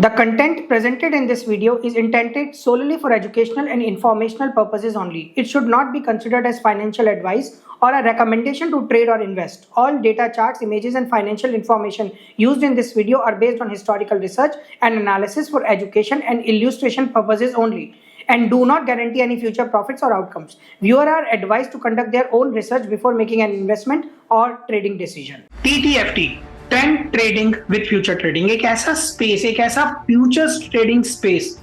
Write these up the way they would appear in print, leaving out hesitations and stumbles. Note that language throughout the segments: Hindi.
The content presented in this video is intended solely for educational and informational purposes only. It should not be considered as financial advice or a recommendation to trade or invest. All data, charts, images, and financial information used in this video are based on historical research and analysis for education and illustration purposes only, and do not guarantee any future profits or outcomes. Viewers are advised to conduct their own research before making an investment or trading decision. TTFT, trend trading with future trading, एक ऐसा स्पेस, एक ऐसा फ्यूचर्स ट्रेडिंग स्पेस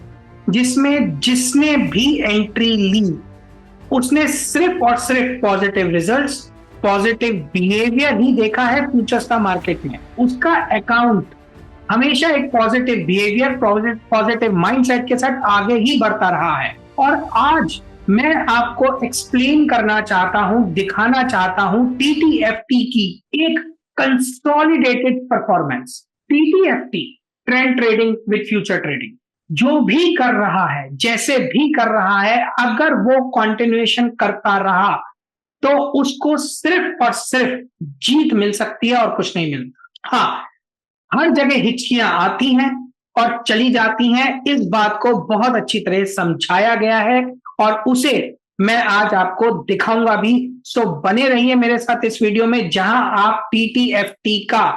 जिसमें जिसने भी एंट्री ली उसने सिर्फ और सिर्फ पॉजिटिव रिजल्ट्स, पॉजिटिव बिहेवियर ही देखा है फ्यूचर्स का मार्केट में। उसका अकाउंट हमेशा एक पॉजिटिव बिहेवियर, पॉजिटिव माइंडसेट के साथ आगे ही बढ़ता रहा है। और आज मैं आपको एक्सप्लेन करना चाहता हूं, दिखाना चाहता हूं TTFT की एक consolidated performance. TTFT, trend trading with future trading, जो भी कर रहा है, जैसे भी कर रहा है, अगर वो कंटिन्यूएशन करता रहा तो उसको सिर्फ और सिर्फ जीत मिल सकती है और कुछ नहीं मिलता। हाँ, हर जगह हिचकियां आती हैं और चली जाती हैं, इस बात को बहुत अच्छी तरह समझाया गया है और उसे मैं आज आपको दिखाऊंगा भी। सो बने रहिए मेरे साथ इस वीडियो में, जहां आप TTFT का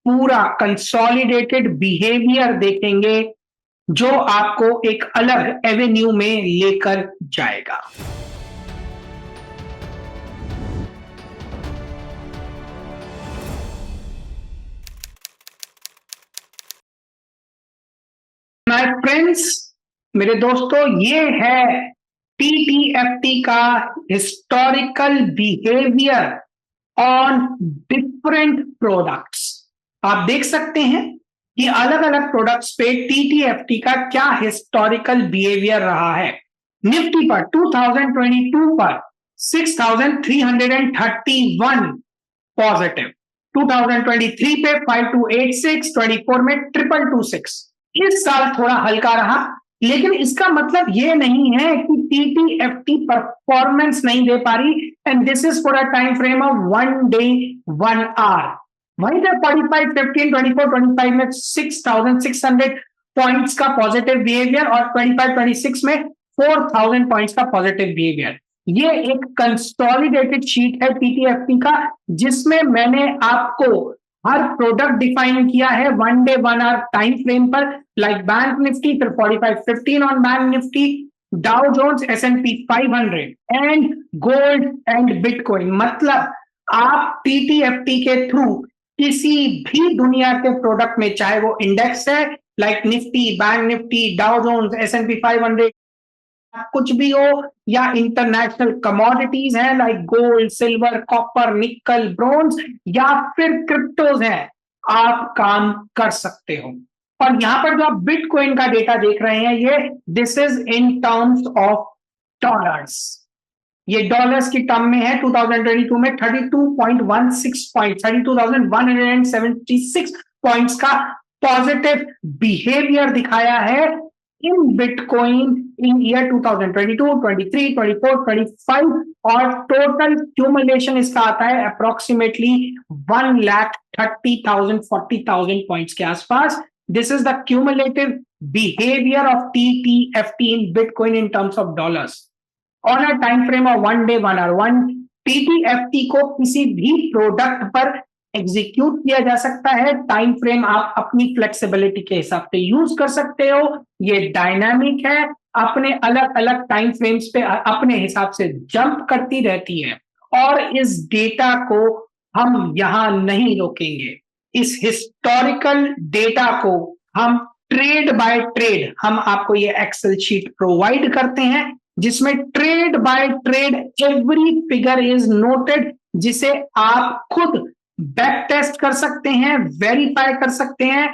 पूरा कंसोलिडेटेड बिहेवियर देखेंगे जो आपको एक अलग एवेन्यू में लेकर जाएगा। माय फ्रेंड्स, मेरे दोस्तों, ये है TTFT का historical behaviour on different products. आप देख सकते हैं कि अलग अलग प्रोडक्ट्स पे TTFT का क्या हिस्टोरिकल बिहेवियर रहा है। निफ्टी पर 2022 पर 6331 पॉजिटिव, 2023 पे 5286, 24 में 2226। इस साल थोड़ा हल्का रहा, लेकिन इसका मतलब यह नहीं है कि TTFT परफॉर्मेंस नहीं दे पा रही, and this is for a time frame of 1 day 1 hour. वहीं पे 45, 15, 24, 25 में 6600 पॉइंट्स का पॉजिटिव बिहेवियर और 25, 26 में 4000 पॉइंट्स का पॉजिटिव बिहेवियर। ये एक कंसोलिडेटेड शीट है TTFT का, जिसमें मैंने आपको हर प्रोडक्ट डिफाइन किया है 1 डे 1 आवर टाइम फ्रेम पर, लाइक बैंक निफ्टी, फिर 4515 on bank Nifty, Dow Jones, S&P 500 and gold and bitcoin. मतलब आप TTFT के थ्रू किसी भी दुनिया के प्रोडक्ट में, चाहे वो इंडेक्स है like Nifty, bank Nifty, Dow Jones, S&P 500, कुछ भी हो, या इंटरनेशनल कमोडिटीज हैं like gold, silver, copper, nickel, bronze, या फिर क्रिप्टोज हैं, आप काम कर सकते हो। और यहां पर जो आप बिटकॉइन का डेटा देख रहे हैं, ये this is in terms of dollars. ये डॉलर्स की टर्म में है। 2022 में 32.16 पॉइंट, 32,176 पॉइंट्स का पॉजिटिव बिहेवियर दिखाया है इन बिटकॉइन इन ईयर 2022, 23, 24, 25, और टोटल क्यूमुलेशन इसका आता है अप्रोक्सीमेटली 1,30,000, 40,000 पॉइंट्स के आसपास। This is the cumulative behaviour of TTFT in bitcoin in terms of dollars on a time frame of 1 day 1 hour. TTFT को किसी भी प्रोडक्ट पर एग्जीक्यूट किया जा सकता है। टाइम फ्रेम आप अपनी फ्लेक्सिबिलिटी के हिसाब से यूज कर सकते हो। ये डायनामिक है, अपने अलग अलग टाइम फ्रेम्स पे अपने हिसाब से जंप करती रहती है। और इस डेटा को हम यहां नहीं रोकेंगे। इस हिस्टोरिकल डेटा को हम ट्रेड बाय ट्रेड, हम आपको ये एक्सेल शीट प्रोवाइड करते हैं, जिसमें trade by trade every figure is noted, जिसे आप खुद बैक टेस्ट कर सकते हैं, वेरीफाई कर सकते हैं,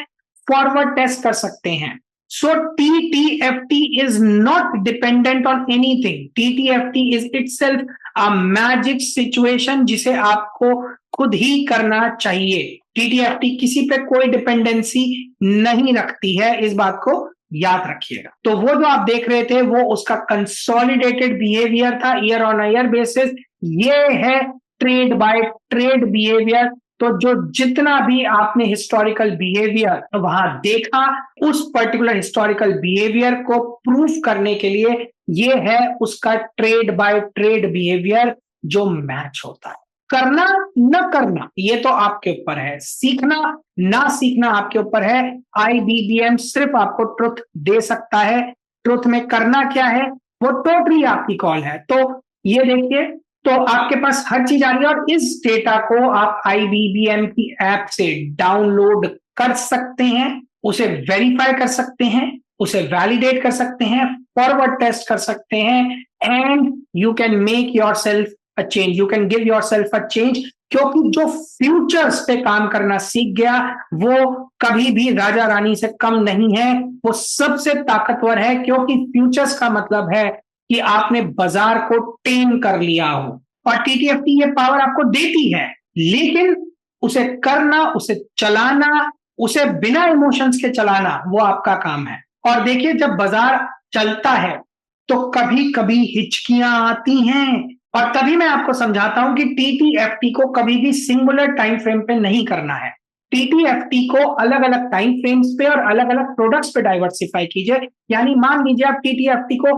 फॉरवर्ड टेस्ट कर सकते हैं। सो TTFT is not dependent on anything. TTFT is itself a magic situation, जिसे आपको खुद ही करना चाहिए। TTFT किसी पे कोई डिपेंडेंसी नहीं रखती है, इस बात को याद रखिएगा। तो वो जो आप देख रहे थे, वो उसका कंसोलिडेटेड बिहेवियर था ईयर ऑन ईयर बेसिस। ये है ट्रेड बाय ट्रेड बिहेवियर। तो जो जितना भी आपने हिस्टोरिकल बिहेवियर वहां देखा, उस पर्टिकुलर हिस्टोरिकल बिहेवियर को प्रूफ करने के लिए ये है उसका ट्रेड बाय ट्रेड बिहेवियर जो मैच होता है। करना न करना ये तो आपके ऊपर है, सीखना ना सीखना आपके ऊपर है। आईबीबीएम सिर्फ आपको ट्रुथ दे सकता है, ट्रुथ में करना क्या है वो टोटली आपकी कॉल है। तो ये देखिए, तो आपके पास हर चीज आ रही है और इस डेटा को आप आईबीबीएम की ऐप से डाउनलोड कर सकते हैं, उसे वेरीफाई कर सकते हैं, उसे वैलिडेट कर सकते हैं, फॉरवर्ड टेस्ट कर सकते हैं, and you can make your self a change, you can give your self a change. क्योंकि जो फ्यूचर्स पे काम करना सीख गया वो कभी भी राजा रानी से कम नहीं है, वो सबसे ताकतवर है। क्योंकि फ्यूचर्स का मतलब है कि आपने बाजार को टेम कर लिया हो, और टीटीएफटी ये पावर आपको देती है, लेकिन उसे करना, उसे चलाना, उसे बिना इमोशंस के चलाना वो आपका काम है। और देखिए, जब बाजार चलता है तो कभी कभी हिचकियां आती हैं, और तभी मैं आपको समझाता हूं कि टीटीएफटी को कभी भी सिंगुलर टाइम फ्रेम पे नहीं करना है। टीटीएफटी को अलग अलग टाइम फ्रेम्स पे और अलग अलग प्रोडक्ट्स पे डाइवर्सिफाई कीजिए। यानी मान लीजिए आप टीटीएफटी को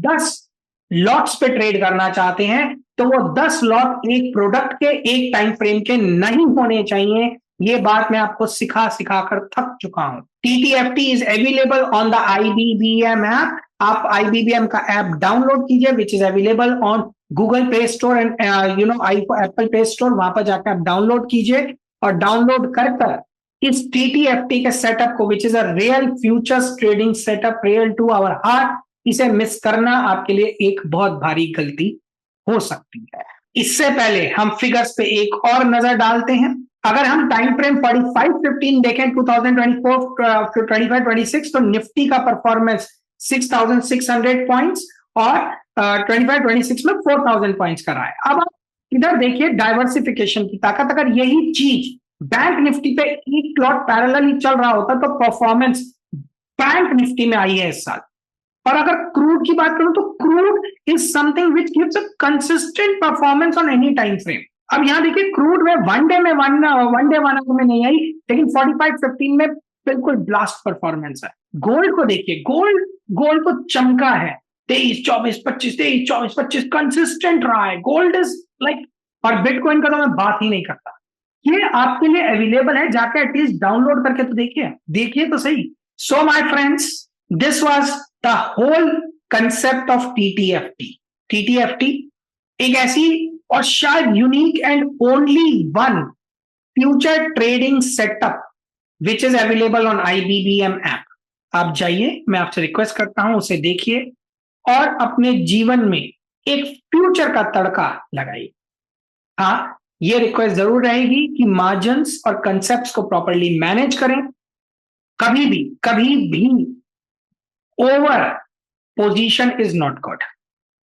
10 लॉट्स पे ट्रेड करना चाहते हैं, तो वो 10 लॉट एक प्रोडक्ट के एक टाइम फ्रेम के नहीं होने चाहिए। ये बात मैं आपको सिखा सिखा कर थक चुका हूं। TTFT is available on the IBBM app. आप आईबीबीएम का ऐप डाउनलोड कीजिए, which is available on Google Play Store and Apple Play Store. वहां पर जाकर आप डाउनलोड कीजिए, और डाउनलोड कर इस टीटीएफटी के सेटअप को, which is a real futures trading setup, real to our heart, इसे मिस करना आपके लिए एक बहुत भारी गलती हो सकती है। इससे पहले हम फिगर्स पे एक और नजर डालते हैं। अगर हम टाइम फ्रेम 45-15 देखें 2024 25-26, तो निफ्टी का परफॉर्मेंस 6600 पॉइंट्स और 25-26 में 4000 पॉइंट्स का रहा है। अब आप इधर देखिए डाइवर्सिफिकेशन की ताकत। अगर यही चीज बैंक निफ्टी पे एक लॉट पैरेलल ही चल रहा होता तो परफॉर्मेंस बैंक निफ्टी में आई है इस साल। और अगर क्रूड की बात करूं तो crude is something which gives a consistent performance on any time frame. अब यहां देखिए, क्रूड में वन डे वन आवर में नहीं आई, लेकिन 45-15 में बिल्कुल ब्लास्ट परफॉर्मेंस है। गोल्ड को देखिए, गोल्ड को चमका है 23-24-25 कंसिस्टेंट रहा है। गोल्ड इज लाइक, और बिटकॉइन का तो मैं बात ही नहीं करता। ये आपके लिए अवेलेबल है, जाके एटलीस्ट डाउनलोड करके तो देखिए तो सही। So my friends, this was the whole concept of TTFT. TTFT एक ऐसी और शायद unique and only one future trading setup which is available on IBBM app. आप जाइए, मैं आपसे रिक्वेस्ट करता हूं, उसे देखिए और अपने जीवन में एक फ्यूचर का तड़का लगाइए। हाँ, ये रिक्वेस्ट जरूर रहेगी कि मार्जिन्स और कंसेप्ट्स को प्रॉपर्ली मैनेज करें। कभी भी over position is not good,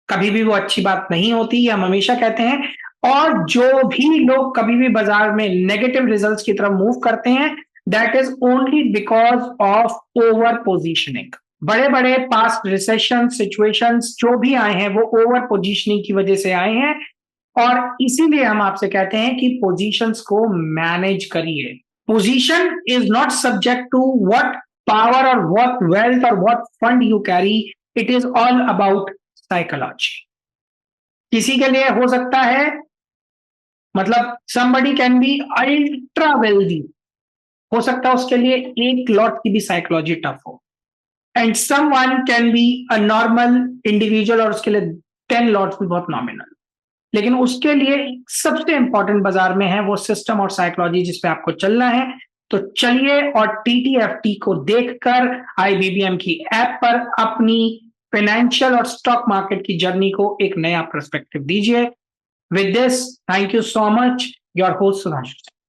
कभी भी वो अच्छी बात नहीं होती, हम हमेशा कहते हैं। और जो भी लोग कभी भी बाजार में नेगेटिव रिजल्ट्स की तरफ मूव करते हैं, that is only because of over positioning. बड़े बड़े पास्ट रिसेशन सिचुएशंस जो भी आए हैं वो ओवर पोजीशनिंग की वजह से आए हैं, और इसीलिए हम आपसे कहते हैं कि पोजीशंस को मैनेज करिए। Position is not subject to what power और व्हाट वेल्थ और what fund you carry, it is all about psychology. किसी के लिए हो सकता है, मतलब somebody can be ultra wealthy, हो सकता है उसके लिए एक लॉट की भी साइकोलॉजी टफ हो, and someone can be a normal individual और उसके लिए 10 लॉट्स भी बहुत नॉमिनल। लेकिन उसके लिए सबसे इंपॉर्टेंट बाजार में है वो सिस्टम और साइकोलॉजी जिसपे आपको चलना है। तो चलिए और टीटीएफटी को देखकर आईबीबीएम की ऐप पर अपनी फाइनेंशियल और स्टॉक मार्केट की जर्नी को एक नया पर्सपेक्टिव दीजिए। With this, thank you so much, your host Sudhanshu.